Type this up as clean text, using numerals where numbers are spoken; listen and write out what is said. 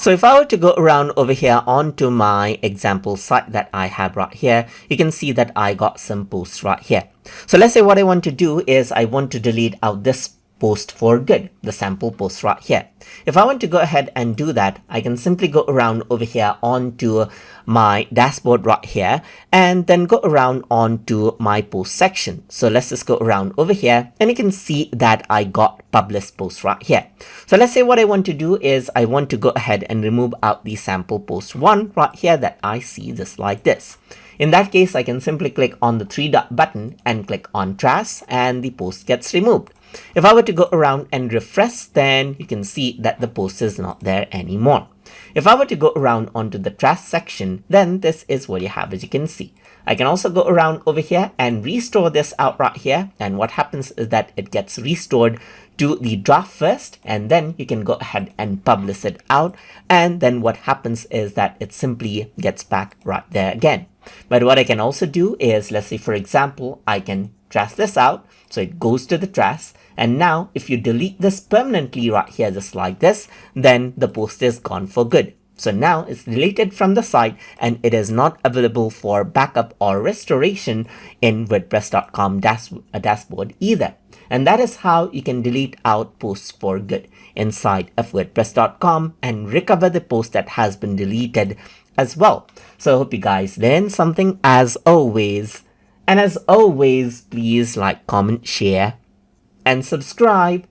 So if I were to go around over here onto my example site that I have right here, you can see that I got some posts right here. So let's say what I want to do is I want to delete out this post for good, the sample post right here. If I want to go ahead and do that, I can simply go around over here onto my dashboard right here and then go around onto my post section. So let's just go around over here and you can see that I got published post right here. So let's say what I want to do is I want to go ahead and remove out the sample post one right here that I see just like this. In that case, I can simply click on the three dot button and click on trash and the post gets removed. If I were to go around and refresh, then you can see that the post is not there anymore. If I were to go around onto the trash section, then this is what you have, as you can see. I can also go around over here and restore this out right here. And what happens is that it gets restored to the draft first, and then you can go ahead and publish it out. And then what happens is that it simply gets back right there again. But what I can also do is, let's say, for example, I can trash this out. So it goes to the trash. And now if you delete this permanently right here, just like this, then the post is gone for good. So now it's deleted from the site and it is not available for backup or restoration in wordpress.com dashboard either. And that is how you can delete out posts for good inside of wordpress.com and recover the post that has been deleted as well. So I hope you guys learned something as always. And as always, please like, comment, share, and subscribe.